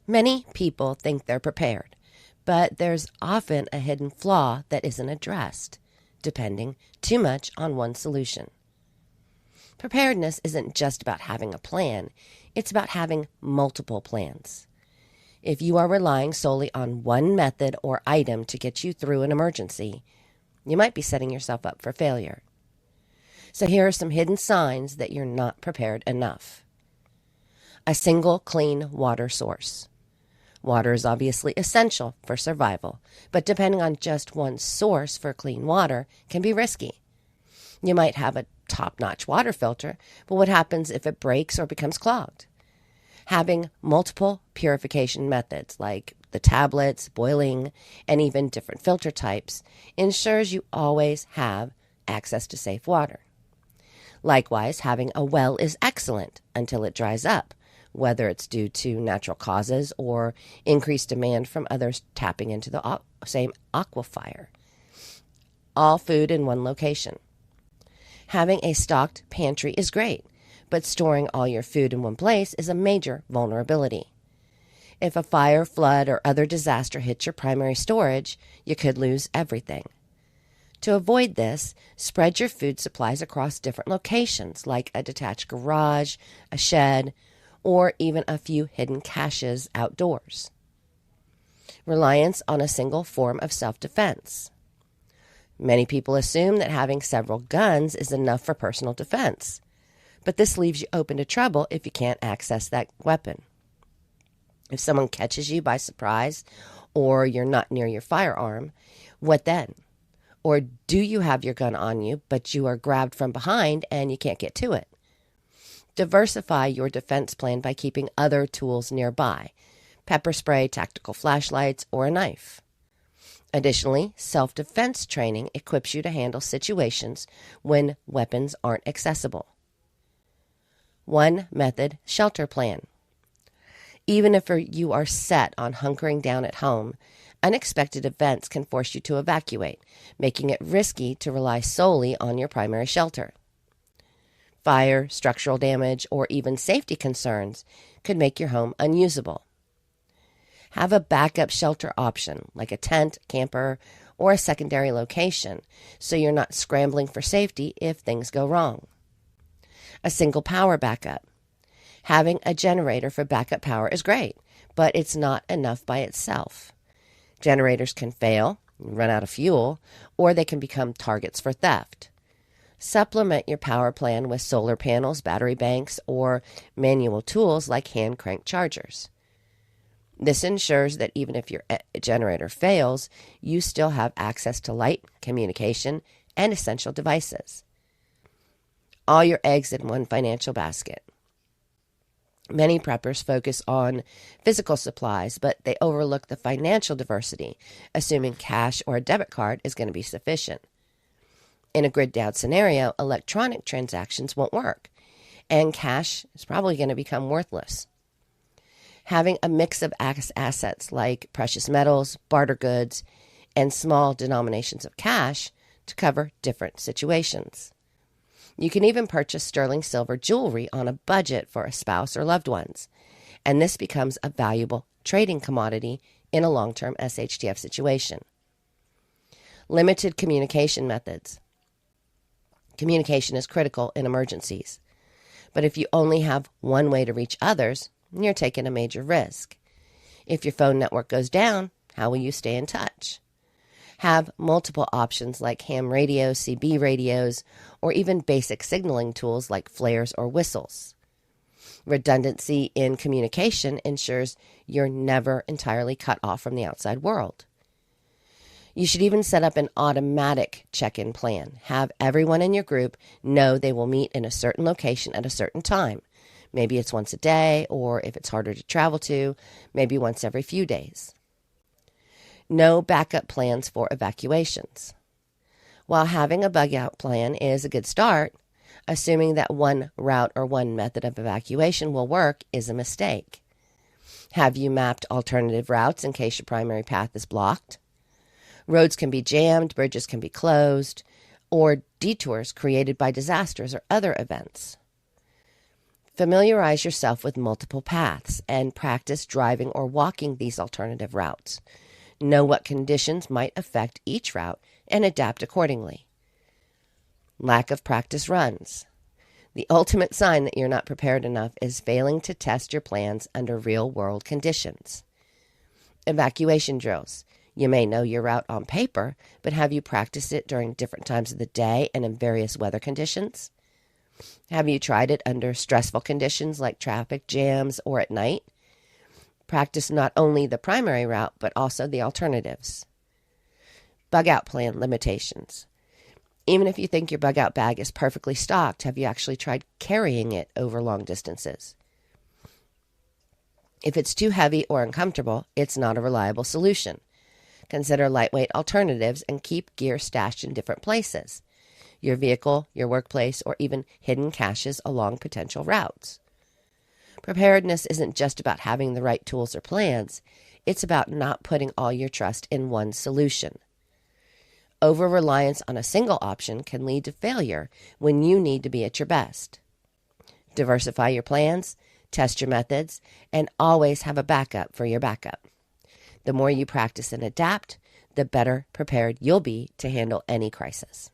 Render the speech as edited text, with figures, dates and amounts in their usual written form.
Many people think they're prepared, but there's often a hidden flaw that isn't addressed, depending too much on one solution. Preparedness isn't just about having a plan, it's about having multiple plans. If you are relying solely on one method or item to get you through an emergency, you might be setting yourself up for failure. So here are some hidden signs that you're not prepared enough. A single clean water source. Water is obviously essential for survival, but depending on just one source for clean water can be risky. You might have a top-notch water filter, but what happens if it breaks or becomes clogged? Having multiple purification methods like the tablets, boiling, and even different filter types ensures you always have access to safe water. Likewise, having a well is excellent until it dries up, whether it's due to natural causes or increased demand from others tapping into the same aquifer. All food in one location. Having a stocked pantry is great, but storing all your food in one place is a major vulnerability. If a fire, flood, or other disaster hits your primary storage, you could lose everything. To avoid this, spread your food supplies across different locations, like a detached garage, a shed, or even a few hidden caches outdoors. Reliance on a single form of self-defense. Many people assume that having several guns is enough for personal defense, but this leaves you open to trouble if you can't access that weapon. If someone catches you by surprise or you're not near your firearm, what then? Or do you have your gun on you, but you are grabbed from behind and you can't get to it? Diversify your defense plan by keeping other tools nearby, pepper spray, tactical flashlights, or a knife. Additionally, self-defense training equips you to handle situations when weapons aren't accessible. One method shelter plan. Even if you are set on hunkering down at home, unexpected events can force you to evacuate, making it risky to rely solely on your primary shelter. Fire, structural damage, or even safety concerns could make your home unusable. Have a backup shelter option, like a tent, camper, or a secondary location, so you're not scrambling for safety if things go wrong. A single power backup. Having a generator for backup power is great, but it's not enough by itself. Generators can fail, run out of fuel, or they can become targets for theft. Supplement your power plan with solar panels, battery banks, or manual tools like hand crank chargers. This ensures that even if your generator fails, you still have access to light, communication, and essential devices. All your eggs in one financial basket. Many preppers focus on physical supplies, but they overlook the financial diversity, assuming cash or a debit card is going to be sufficient. In a grid-down scenario, electronic transactions won't work, and cash is probably going to become worthless. Having a mix of assets like precious metals, barter goods, and small denominations of cash to cover different situations. You can even purchase sterling silver jewelry on a budget for a spouse or loved ones, and this becomes a valuable trading commodity in a long-term SHTF situation. Limited communication methods. Communication is critical in emergencies, but if you only have one way to reach others, you're taking a major risk. If your phone network goes down, how will you stay in touch? Have multiple options like ham radios, CB radios, or even basic signaling tools like flares or whistles. Redundancy in communication ensures you're never entirely cut off from the outside world. You should even set up an automatic check-in plan. Have everyone in your group know they will meet in a certain location at a certain time. Maybe it's once a day, or if it's harder to travel to, maybe once every few days. No backup plans for evacuations. While having a bug-out plan is a good start, assuming that one route or one method of evacuation will work is a mistake. Have you mapped alternative routes in case your primary path is blocked? Roads can be jammed, bridges can be closed, or detours created by disasters or other events. Familiarize yourself with multiple paths and practice driving or walking these alternative routes. Know what conditions might affect each route and adapt accordingly. Lack of practice runs. The ultimate sign that you're not prepared enough is failing to test your plans under real-world conditions. Evacuation drills. You may know your route on paper, but have you practiced it during different times of the day and in various weather conditions? Have you tried it under stressful conditions like traffic jams or at night? Practice not only the primary route, but also the alternatives. Bug-out plan limitations. Even if you think your bug-out bag is perfectly stocked, have you actually tried carrying it over long distances? If it's too heavy or uncomfortable, it's not a reliable solution. Consider lightweight alternatives and keep gear stashed in different places. Your vehicle, your workplace, or even hidden caches along potential routes. Preparedness isn't just about having the right tools or plans. It's about not putting all your trust in one solution. Over-reliance on a single option can lead to failure when you need to be at your best. Diversify your plans, test your methods, and always have a backup for your backup. The more you practice and adapt, the better prepared you'll be to handle any crisis.